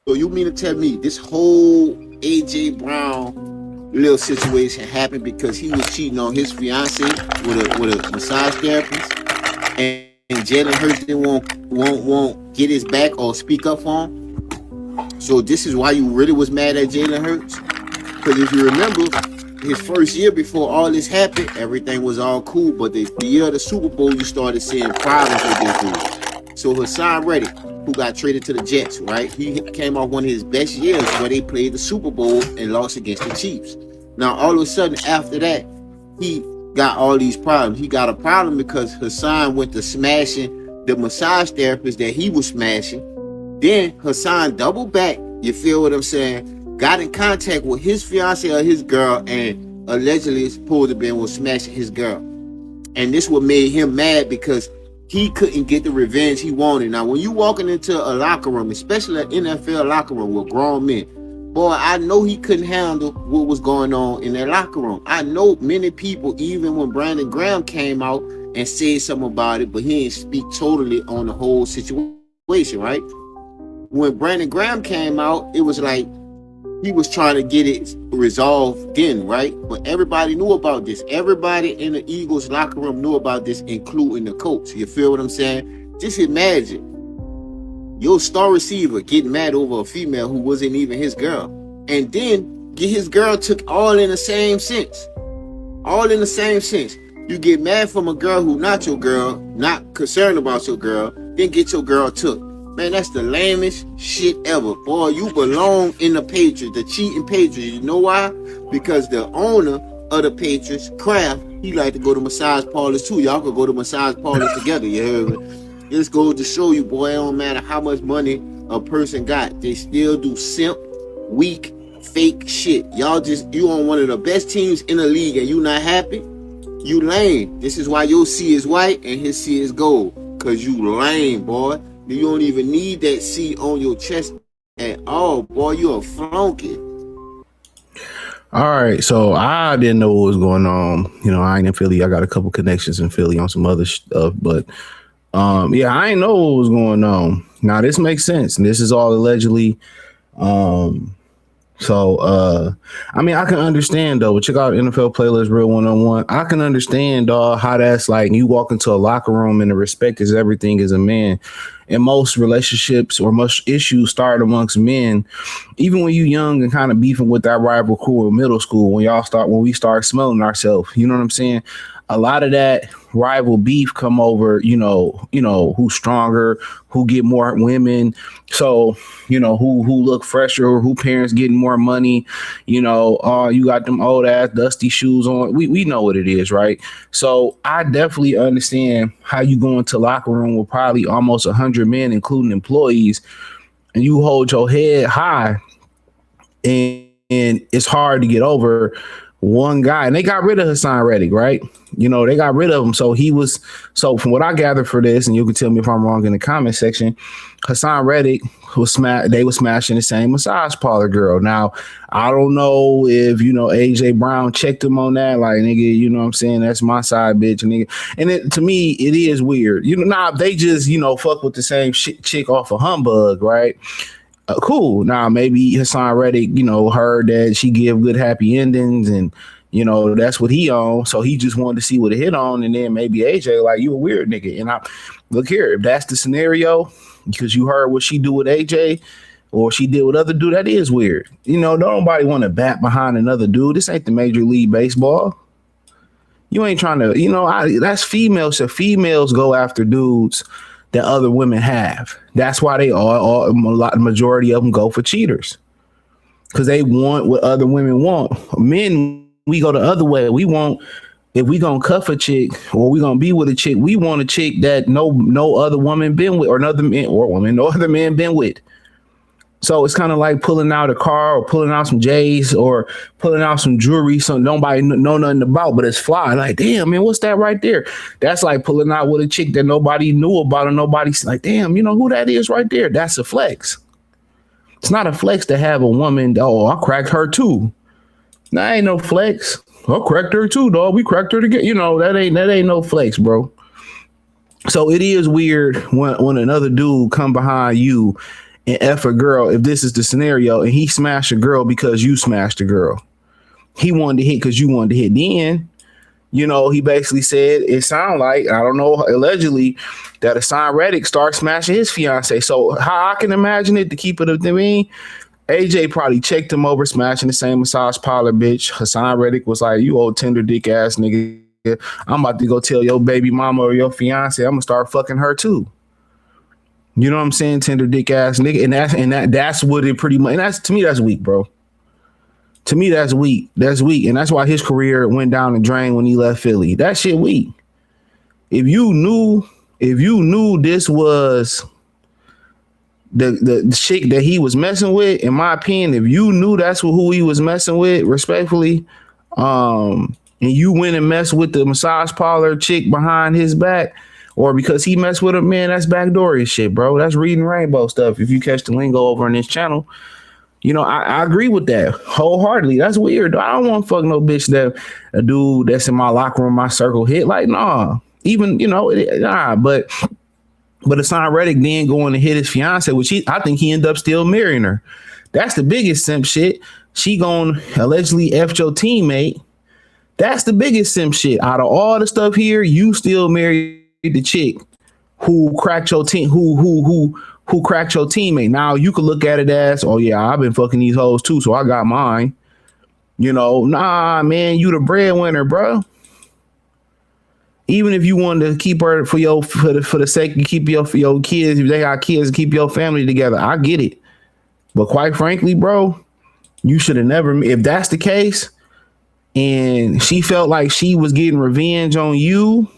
So you mean to tell me this whole AJ Brown little situation happened because he was cheating on his fiance with a massage therapist, and Jalen Hurts didn't won't get his back or speak up for him? So this is why you really was mad at Jalen Hurts? Because if you remember, his first year before all this happened, everything was all cool. But the year of the Super Bowl, you started seeing problems with this dude. So Hassan Reddick, who got traded to the Jets, right? He came off one of his best years where they played the Super Bowl and lost against the Chiefs. Now, all of a sudden, after that, he got all these problems. He got a problem because Hassan went to smashing the massage therapist that he was smashing. Then Hassan doubled back, you feel what I'm saying? Got in contact with his fiance or his girl, and allegedly supposed to be was smashing his girl. And this what made him mad because he couldn't get the revenge he wanted. Now, when you walking into a locker room, especially an NFL locker room with grown men, boy, I know he couldn't handle what was going on in that locker room. I know many people, even when Brandon Graham came out and said something about it, but he didn't speak totally on the whole situation, right? When Brandon Graham came out, it was like he was trying to get it resolved then, right? But everybody knew about this. Everybody in the Eagles locker room knew about this, including the coach. You feel what I'm saying? Just imagine your star receiver getting mad over a female who wasn't even his girl. And then get his girl took all in the same sense. All in the same sense. You get mad from a girl who not your girl, not concerned about your girl, then get your girl took. Man, that's the lamest shit ever. Boy, you belong in the Patriots, the cheating Patriots. You know why? Because the owner of the Patriots, Kraft, he like to go to massage parlors too. Y'all could go to massage parlors together, you heard me? This goes to show you, boy, it don't matter how much money a person got. They still do simp, weak, fake shit. You on one of the best teams in the league and you not happy? You lame. This is why your C is white and his C is gold. Cause you lame, boy. You don't even need that C on your chest at all, boy. You a flunky. All right, so I didn't know what was going on. You know, I ain't in Philly. I got a couple connections in Philly on some other stuff, but yeah, I ain't know what was going on. Now this makes sense, and this is all allegedly. I mean, I can understand though. But check out NFL Playlist Real 101. I can understand, dog, how that's like you walk into a locker room and the respect is everything as a man. And most relationships or most issues start amongst men, even when you young and kind of beefing with that rival crew in middle school. When we start smelling ourselves, you know what I'm saying? A lot of that rival beef come over, you know, who's stronger, who get more women. So, you know, who look fresher, who parents getting more money, you know, you got them old ass dusty shoes on. We know what it is, right? So I definitely understand how you go into locker room with probably almost 100 men, including employees, and you hold your head high and it's hard to get over one guy. And they got rid of Hassan Reddick, right? You know, they got rid of him. So from what I gathered for this, and you can tell me if I'm wrong in the comment section, Hassan Reddick they were smashing the same massage parlor girl. Now, I don't know if, you know, AJ Brown checked him on that, like, nigga, you know what I'm saying? That's my side bitch, nigga. And to me, it is weird. You know, they just, you know, fuck with the same chick off a humbug, right? Cool. Now, maybe Hassan Reddick, you know, heard that she give good happy endings and, you know, that's what he on. So he just wanted to see what it hit on. And then maybe AJ, like, you a weird nigga. And I look here, if that's the scenario, because you heard what she do with AJ or she did with other dude, that is weird. You know, nobody want to bat behind another dude. This ain't the Major League Baseball. You ain't trying to, you know, that's females. So females go after dudes that other women have. That's why the majority of them go for cheaters, because they want what other women want. Men, we go the other way. We want, if we gonna cuff a chick or we gonna be with a chick, we want a chick that no other woman been with, or another man or woman, no other man been with. So it's kind of like pulling out a car or pulling out some J's or pulling out some jewelry, so nobody know nothing about, but it's fly. Like, damn, man, what's that right there? That's like pulling out with a chick that nobody knew about, and nobody's like, damn, you know who that is right there? That's a flex. It's not a flex to have a woman. Oh, I cracked her too. That ain't no flex. I cracked her too, dog. We cracked her together. You know, that ain't no flex, bro. So it is weird when another dude come behind you and F a girl if this is the scenario and he smashed a girl because you smashed a girl. He wanted to hit because you wanted to hit. Then, he basically said it sounded like, I don't know, allegedly, that Hassan Reddick started smashing his fiance. So how I can imagine it to keep it up to me, AJ probably checked him over, smashing the same massage parlor bitch. Hassan Reddick was like, you old tender dick ass nigga. I'm about to go tell your baby mama or your fiance I'm gonna start fucking her too. You know what I'm saying? Tender dick ass nigga. And that's what it pretty much, and that's, to me, that's weak, bro. To me, that's weak. That's weak. And that's why his career went down the drain when he left Philly. That shit weak. If you knew this was the chick that he was messing with, in my opinion, if you knew that's who he was messing with, respectfully, and you went and messed with the massage parlor chick behind his back, or because he messed with her, man, that's backdoory shit, bro. That's reading rainbow stuff. If you catch the lingo over on this channel. I agree with that wholeheartedly. That's weird. I don't want to fuck no bitch that a dude that's in my locker room, my circle hit. Like, nah. Even, nah. But Hassan Reddick then going to hit his fiance, which I think he ended up still marrying her. That's the biggest simp shit. She gonna allegedly F your teammate. That's the biggest simp shit. Out of all the stuff here, you still married the chick who cracked your team, who cracked your teammate. Now you could look at it as, oh yeah, I've been fucking these hoes too, so I got mine. Nah, man, you the breadwinner, bro. Even if you wanted to keep her for the sake of keep your kids, if they got kids, keep your family together, I get it. But quite frankly, bro, you should have never. If that's the case, and she felt like she was getting revenge on you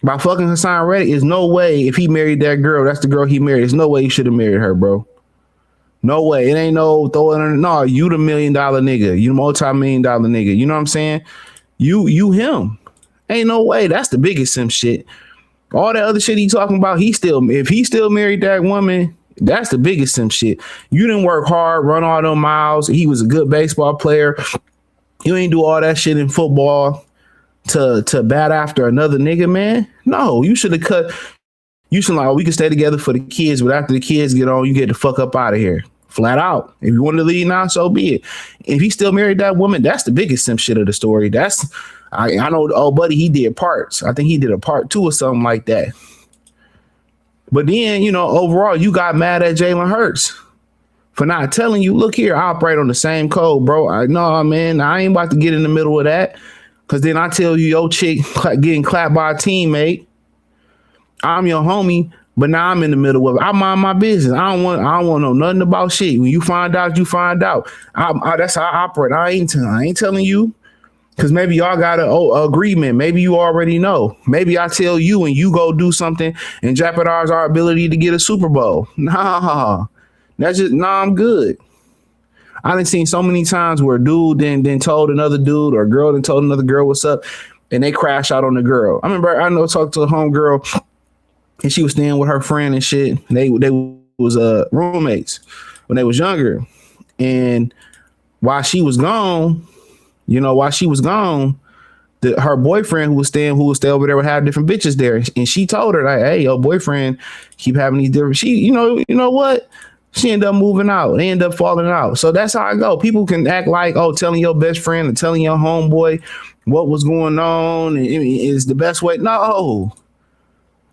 by fucking Hassan Reddick, is no way. If he married that girl, that's the girl he married. There's no way he should have married her, bro. No way. It ain't no throwing her. No, you the $1 million nigga. You the multi-million-dollar nigga. You know what I'm saying? You him. Ain't no way. That's the biggest simp shit. All that other shit he talking about, if he still married that woman, that's the biggest simp shit. You didn't work hard, run all them miles. He was a good baseball player. You ain't do all that shit in football to bat after another nigga, man. No, you should have cut. You should like, we can stay together for the kids, but after the kids get on, you get the fuck up out of here. Flat out. If you want to leave now, so be it. If he still married that woman, that's the biggest simp shit of the story. I know the old buddy, he did parts. I think he did a part 2 or something like that. But then, overall, you got mad at Jalen Hurts for not telling you, look here, I operate on the same code, bro. I know, man, I ain't about to get in the middle of that. Because then I tell you, your chick getting clapped by a teammate, I'm your homie, but now I'm in the middle of it. I mind my business. I don't want to know nothing about shit. When you find out, you find out. That's how I operate. I ain't telling you. Because maybe y'all got an agreement. Maybe you already know. Maybe I tell you and you go do something and jeopardize our ability to get a Super Bowl. Nah, I'm good. I done seen so many times where a dude then told another dude or a girl then told another girl what's up and they crash out on the girl. I talked to a homegirl and she was staying with her friend and shit. They was roommates when they was younger. And while she was gone, her boyfriend who would stay over there would have different bitches there. And she told her, like, hey, your boyfriend keep having these different, you know what? She ended up moving out. They ended up falling out. So that's how I go. People can act like, telling your best friend or telling your homeboy what was going on is the best way. No.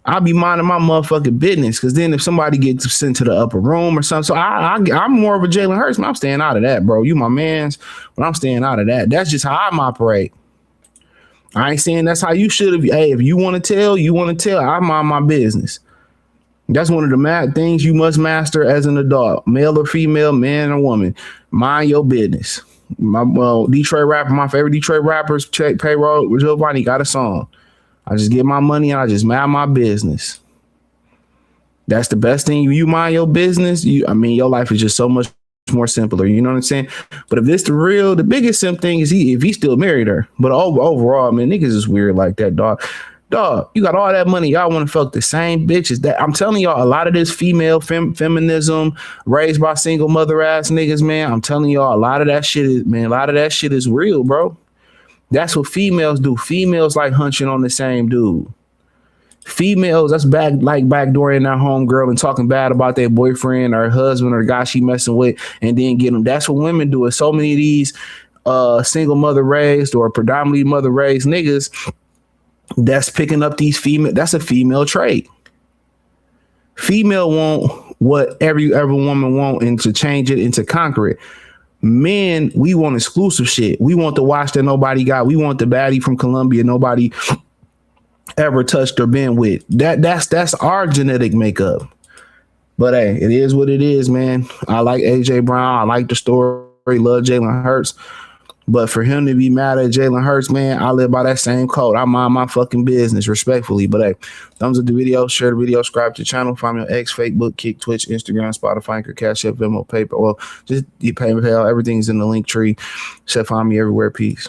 I'll be minding my motherfucking business. Because then if somebody gets sent to the upper room or something, so I'm more of a Jalen Hurts, man. I'm staying out of that, bro. You my mans, but I'm staying out of that. That's just how I'm operate. I ain't saying that's how you should have. Hey, if you want to tell, I mind my business. That's one of the things you must master as an adult, male or female, man or woman. Mind your business. My favorite Detroit rappers, check payroll with Giovanni, got a song. I just get my money and I just mind my business. That's the best thing. You mind your business. Your life is just so much more simpler. You know what I'm saying? But if this the biggest simp thing is if he still married her. But overall, man, niggas is weird like that, dog. Dog, you got all that money. Y'all want to fuck the same bitches. That I'm telling y'all, a lot of this female feminism raised by single mother ass niggas, man. I'm telling y'all, a lot of that shit is real, bro. That's what females do. Females like hunching on the same dude. Females, that's backdooring their homegirl and talking bad about their boyfriend or husband or the guy she messing with, and then get them. That's what women do. And so many of these single mother raised or predominantly mother raised niggas that's picking up these female. That's a female trait. Female want what every woman want, and to change it and to conquer it. Men, we want exclusive shit. We want the watch that nobody got. We want the baddie from Colombia nobody ever touched or been with. That's our genetic makeup. But hey, it is what it is, man. I like AJ Brown. I like the story. Love Jalen Hurts. But for him to be mad at Jalen Hurts, man, I live by that same code. I mind my fucking business, respectfully. But hey, thumbs up the video, share the video, subscribe to the channel, find me on X, Facebook, Kick, Twitch, Instagram, Spotify, Anchor, Cash App, Venmo, PayPal. Well, just PayPal. Everything's in the link tree. So find me everywhere. Peace.